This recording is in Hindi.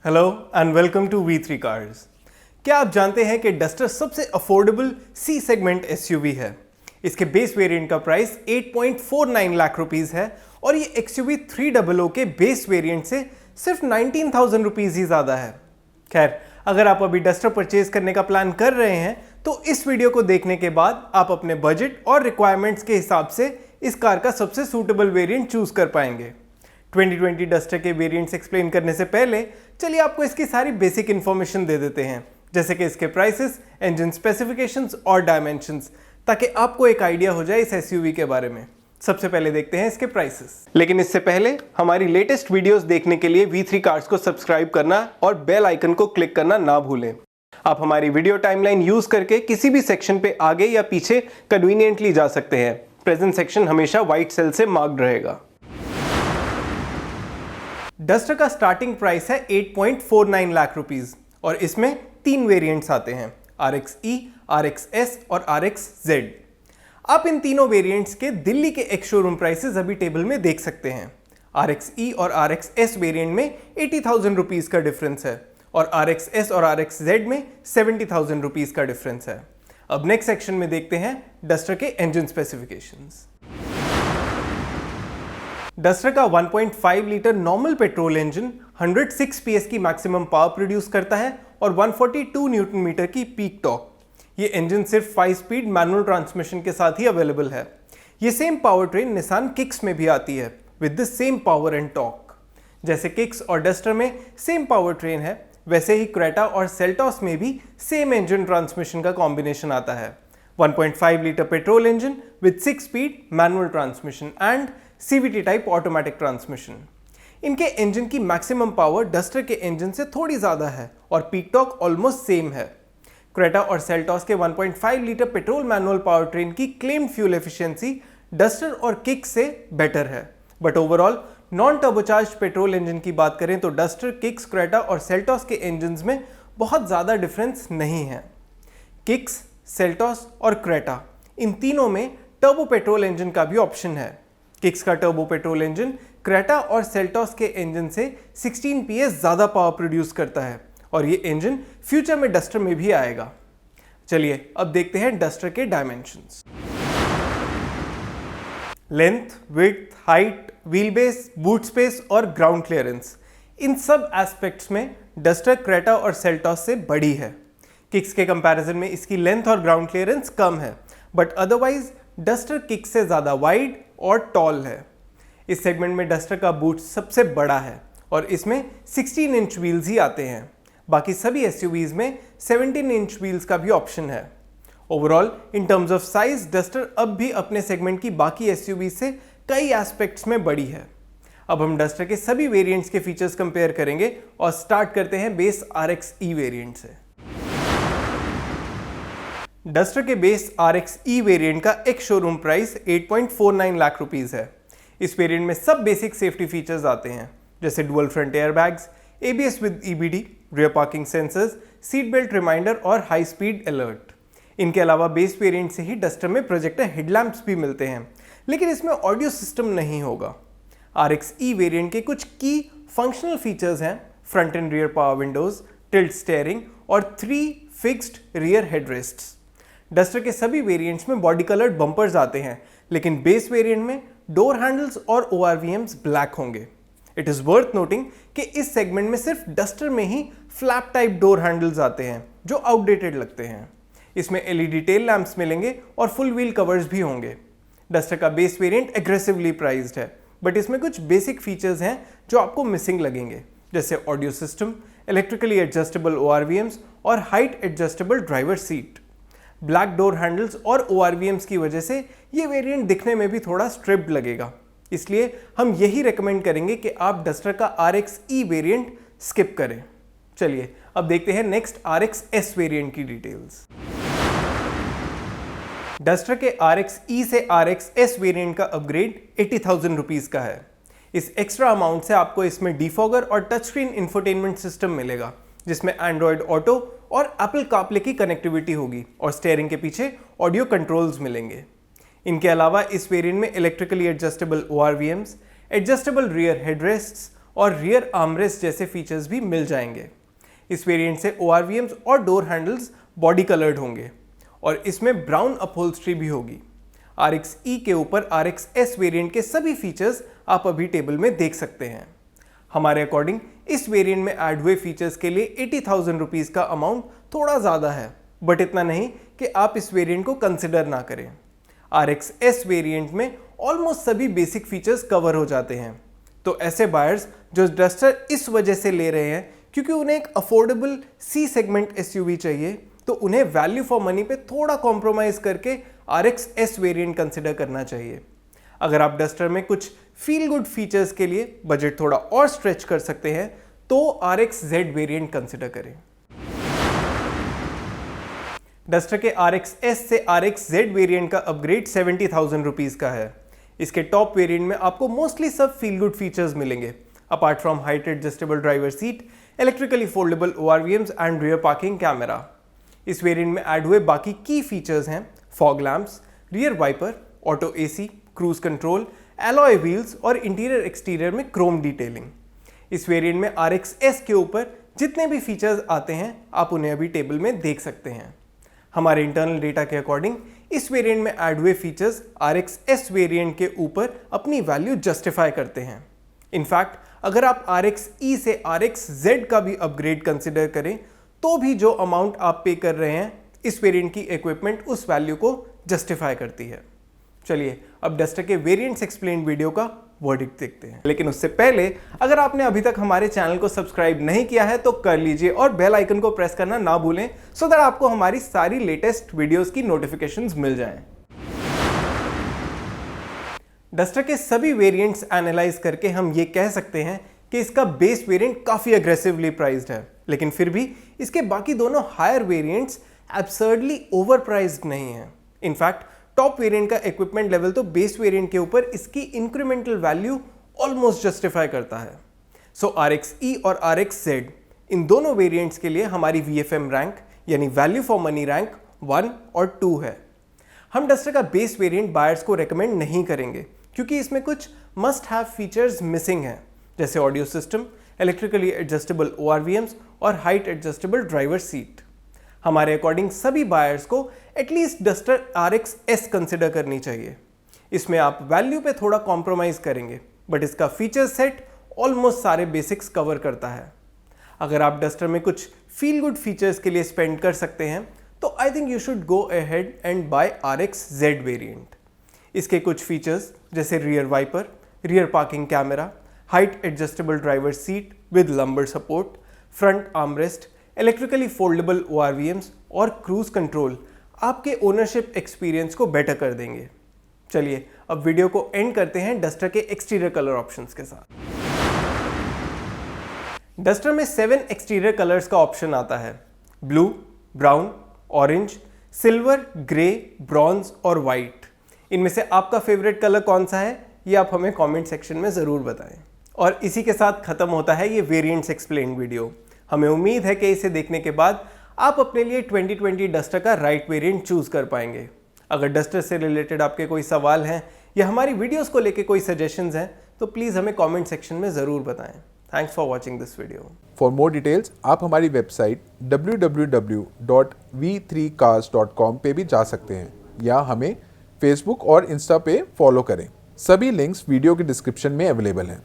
Hello and welcome to V3 cars. क्या आप जानते हैं कि डस्टर सबसे अफोर्डेबल सी सेगमेंट एसयूवी है। इसके बेस वेरिएंट का प्राइस 8.49 लाख रुपीस है और ये XUV 300 के बेस वेरिएंट से सिर्फ 19,000 रुपीस ही ज़्यादा है। खैर, अगर आप अभी डस्टर परचेज करने का प्लान कर रहे हैं तो इस वीडियो को देखने के बाद आप अपने बजट और रिक्वायरमेंट्स के हिसाब से इस कार का सबसे सूटेबल वेरिएंट चूज कर पाएंगे। 2020 डस्टर के वेरिएंट्स एक्सप्लेन करने से पहले चलिए आपको इसकी सारी बेसिक इन्फॉर्मेशन दे देते हैं, जैसे कि इसके प्राइसेस, इंजन स्पेसिफिकेशंस और डायमेंशंस, ताकि आपको एक आइडिया हो जाए इस एसयूवी के बारे में। सबसे पहले देखते हैं इसके प्राइसेस। लेकिन इससे पहले हमारी लेटेस्ट वीडियोस देखने के लिए V3 कार्स को सब्सक्राइब करना और बेल आइकन को क्लिक करना ना भूलें। आप हमारी वीडियो टाइमलाइन यूज करके किसी भी सेक्शन पे आगे या पीछे कन्वीनियंटली जा सकते हैं। प्रेजेंट सेक्शन हमेशा व्हाइट सेल से मार्क्ड रहेगा। डस्टर का स्टार्टिंग प्राइस है 8.49 लाख रुपीस और इसमें 3 वेरिएंट्स आते हैं, RXE, RXS और RXZ। आप इन तीनों वेरिएंट्स के दिल्ली के एक्स शोरूम प्राइसेस अभी टेबल में देख सकते हैं। RXE और RXS वेरिएंट में 80,000 रुपीस का डिफरेंस है और RXS और RXZ में 70,000 रुपीस का डिफरेंस है। अब नेक्स्ट सेक्शन में देखते हैं डस्टर के इंजन स्पेसिफिकेशंस। डस्टर का 1.5 litre normal petrol engine 106 PS की मैक्सिमम पावर प्रोड्यूस करता है और 142 न्यूटन मीटर की पीक टॉर्क। ये इंजन सिर्फ 5 स्पीड मैनुअल ट्रांसमिशन के साथ ही अवेलेबल है। ये same power train Nissan kicks में भी आती है with the same power and torque. जैसे किक्स और डस्टर में सेम पावर ट्रेन है, वैसे ही क्रेटा और सेल्टॉस में भी सेम इंजन ट्रांसमिशन का कॉम्बिनेशन आता है। 1.5 litre petrol engine with 6 speed manual transmission and CVT type automatic transmission. इनके इंजन की मैक्सिमम पावर डस्टर के इंजन से थोड़ी ज़्यादा है और पीक टॉर्क ऑलमोस्ट सेम है। क्रेटा और सेल्टॉस के 1.5 litre petrol manual power train की क्लेम्ड फ्यूल एफिशिएंसी डस्टर और किक्स से बेटर है, but overall non turbocharged petrol engine की बात करें तो डस्टर, किक्स, क्रेटा और सेल्टॉस के इंजन्स में बहुत ज़्यादा डिफरेंस नहीं है। किक्स, सेल्टॉस और क्रेटा इन तीनों में टर्बो पेट्रोल इंजन का भी ऑप्शन है। किक्स का टर्बो पेट्रोल इंजन क्रेटा और सेल्टॉस के इंजन से 16 PS ज़्यादा पावर प्रोड्यूस करता है और ये इंजन फ्यूचर में डस्टर में भी आएगा। चलिए अब देखते हैं डस्टर के dimensions. Length, width, height, wheel base, boot space और ग्राउंड क्लियरेंस, इन सब एस्पेक्ट्स में डस्टर क्रेटा और सेल्टॉस से बड़ी है। किक्स के कंपैरिजन में इसकी लेंथ और ग्राउंड क्लियरेंस कम है, बट अदरवाइज डस्टर किक्स से ज़्यादा वाइड और टॉल है। इस सेगमेंट में डस्टर का बूट सबसे बड़ा है और इसमें 16 इंच व्हील्स ही आते हैं। बाकी सभी एसयूवीज में 17 इंच व्हील्स का भी ऑप्शन है। Overall in terms of size duster अब भी अपने सेगमेंट की बाकी एसयूवीज से कई एस्पेक्ट्स में बड़ी है। अब हम डस्टर के सभी वेरिएंट्स के फीचर्स कंपेयर करेंगे और स्टार्ट करते हैं बेस RXE वेरिएंट से। डस्टर के बेस RXE वेरिएंट का एक शोरूम प्राइस 8.49 लाख रुपीस है। इस वेरिएंट में सब बेसिक सेफ्टी फीचर्स आते हैं, जैसे dual front airbags, ABS with EBD, rear parking sensors, seat belt reminder और हाई स्पीड अलर्ट। इनके अलावा बेस वेरिएंट से ही डस्टर में प्रोजेक्टर हेडलैम्प्स भी मिलते हैं, लेकिन इसमें ऑडियो सिस्टम नहीं होगा। RXE वेरिएंट के कुछ की फंक्शनल फीचर्स हैं front end rear power Windows, tilt steering और 3 फिक्स्ड रियर हेडरेस्ट्स। डस्टर के सभी वेरिएंट्स में बॉडी कलर्ड बम्पर्स आते हैं, लेकिन बेस वेरिएंट में डोर हैंडल्स और ORVMs ब्लैक होंगे। इट इज़ वर्थ नोटिंग कि इस सेगमेंट में सिर्फ डस्टर में ही फ्लैप टाइप डोर हैंडल्स आते हैं जो आउटडेटेड लगते हैं। इसमें LED टेल लैंप्स मिलेंगे और फुल व्हील कवर्स भी होंगे। डस्टर का बेस वेरिएंट एग्रेसिवली प्राइस्ड है, बट इसमें कुछ बेसिक फीचर्स हैं जो आपको मिसिंग लगेंगे, जैसे audio system, electrically adjustable ORVMs और height adjustable driver seat. Black door handles और ORVMs की वजह से ये वेरिएंट दिखने में भी थोड़ा स्ट्रिप्ड लगेगा, इसलिए हम यही रेकमेंड करेंगे कि आप डस्टर का RXE वेरिएंट स्किप करें। चलिए अब देखते हैं नेक्स्ट RXS वेरिएंट की डिटेल्स। डस्टर के RXE से RXS वेरिएंट का अपग्रेड 80,000 रुपीस का है। इस एक्स्ट्रा अमाउंट से आपको इसमें डिफॉगर और टच स्क्रीन इंफोटेनमेंट सिस्टम मिलेगा, जिसमें एंड्रॉयड ऑटो और एप्पल कारप्ले की कनेक्टिविटी होगी और स्टीयरिंग के पीछे ऑडियो कंट्रोल्स मिलेंगे। इनके अलावा इस वेरिएंट में electrically adjustable ORVMs, adjustable rear headrests और रियर आर्मरेस्ट जैसे फीचर्स भी मिल जाएंगे। इस वेरिएंट से ORVMs और डोर हैंडल्स बॉडी कलर्ड होंगे और इसमें ब्राउन अपहोल्स्ट्री भी होगी। RX E के ऊपर RX S वेरिएंट के सभी फीचर्स आप अभी टेबल में देख सकते हैं। हमारे अकॉर्डिंग इस वेरिएंट में ऐड हुए फीचर्स के लिए 80,000 रुपीज़ का अमाउंट थोड़ा ज़्यादा है, बट इतना नहीं कि आप इस वेरिएंट को कंसिडर ना करें। RX S वेरिएंट में ऑलमोस्ट सभी बेसिक फीचर्स कवर हो जाते हैं, तो ऐसे बायर्स जो डस्टर इस वजह से ले रहे हैं क्योंकि उन्हें एक अफोर्डेबल C सेगमेंट SUV चाहिए, तो उन्हें वैल्यू फॉर मनी पे थोड़ा कॉम्प्रोमाइज़ करके RX S वेरिएंट कंसिडर करना चाहिए। अगर आप डस्टर में कुछ फील गुड फीचर्स के लिए बजट थोड़ा और स्ट्रेच कर सकते हैं तो RX Z वेरिएंट कंसिडर करें। डस्टर के RX S से RX Z वेरिएंट का अपग्रेड 70,000 रुपीज़ का है। इसके टॉप वेरिएंट में आपको मोस्टली सब फील गुड फीचर्स मिलेंगे, apart from height adjustable driver seat, electrically foldable ORVMs and rear parking camera. इस वेरिएंट में ऐड हुए बाकी की फीचर्स हैं fog lamps, rear wiper, auto AC, cruise control, alloy wheels और इंटीरियर एक्सटीरियर में क्रोम डिटेलिंग। इस वेरिएंट में RX S के ऊपर जितने भी फीचर्स आते हैं आप उन्हें अभी टेबल में देख सकते हैं। हमारे इंटरनल डेटा के अकॉर्डिंग इस वेरिएंट में ऐड हुए फीचर्स RX S वेरिएंट के ऊपर अपनी वैल्यू जस्टिफाई करते हैं। इनफैक्ट अगर आप RX E से RX Z का भी अपग्रेड कंसिडर करें तो भी जो अमाउंट आप पे कर रहे हैं इस वेरिएंट की इक्विपमेंट उस वैल्यू को जस्टिफाई करती है। चलिए अब डस्टर के वेरिएंट्स एक्सप्लेन्ड वीडियो का वर्डिक्ट देखते हैं, लेकिन उससे पहले अगर आपने अभी तक हमारे चैनल को सब्सक्राइब नहीं किया है तो कर लीजिए और बेल आइकन को प्रेस करना ना भूलें सो दैट आपको हमारी सारी लेटेस्ट वीडियोस की नोटिफिकेशंस मिल जाएं। डस्टर के सभी वेरिएंट्स एनालाइज करके हम ये कह सकते हैं कि इसका बेस वेरिएंट काफी अग्रेसिवली प्राइस्ड है, लेकिन फिर भी इसके बाकी दोनों higher variants absurdly over priced नहीं है। इनफैक्ट टॉप वेरिएंट का इक्विपमेंट लेवल तो बेस वेरिएंट के ऊपर इसकी इंक्रीमेंटल वैल्यू ऑलमोस्ट जस्टिफाई करता है। सो RX E और RX Z इन दोनों वेरिएंट्स के लिए हमारी VFM रैंक यानी वैल्यू फॉर मनी रैंक 1 और 2 है। हम डस्टर का बेस वेरिएंट बायर्स को रेकमेंड नहीं करेंगे क्योंकि इसमें कुछ मस्ट हैव फीचर्स मिसिंग हैं, जैसे audio system, electrically adjustable ORVMs और हाइट एडजस्टेबल ड्राइवर सीट। हमारे अकॉर्डिंग सभी बायर्स को at least duster RX S consider करनी चाहिए। इसमें आप वैल्यू पे थोड़ा कॉम्प्रोमाइज़ करेंगे, बट इसका फीचर सेट ऑलमोस्ट सारे बेसिक्स कवर करता है। अगर आप डस्टर में कुछ फील गुड फीचर्स के लिए स्पेंड कर सकते हैं तो I think you should go ahead and buy RX Z variant. इसके कुछ फीचर्स जैसे rear wiper, rear parking camera, height adjustable driver seat with lumbar support, front armrest, electrically foldable ORVMs और क्रूज कंट्रोल आपके ओनरशिप एक्सपीरियंस को बेटर कर देंगे। चलिए अब वीडियो को एंड करते हैं डस्टर के एक्सटीरियर कलर ऑप्शंस के साथ। डस्टर में 7 एक्सटीरियर कलर्स का ऑप्शन आता है: blue, brown, orange, silver, grey, bronze और वाइट। इनमें से आपका फेवरेट कलर कौन सा है ये आप हमें कमेंट सेक्शन में ज़रूर बताएं। और इसी के साथ खत्म होता है ये वेरिएंट्स एक्सप्लेन्ड वीडियो। हमें उम्मीद है कि इसे देखने के बाद आप अपने लिए 2020 डस्टर का राइट वेरिएंट चूज कर पाएंगे। अगर डस्टर से रिलेटेड आपके कोई सवाल हैं या हमारी वीडियोस को लेके कोई सजेशंस हैं तो प्लीज़ हमें कमेंट सेक्शन में ज़रूर बताएं। Thanks for watching this video. For more details आप हमारी वेबसाइट www.v3cars.com पे भी जा सकते हैं या हमें फेसबुक और इंस्टा पे फॉलो करें। सभी लिंक्स वीडियो के डिस्क्रिप्शन में अवेलेबल हैं।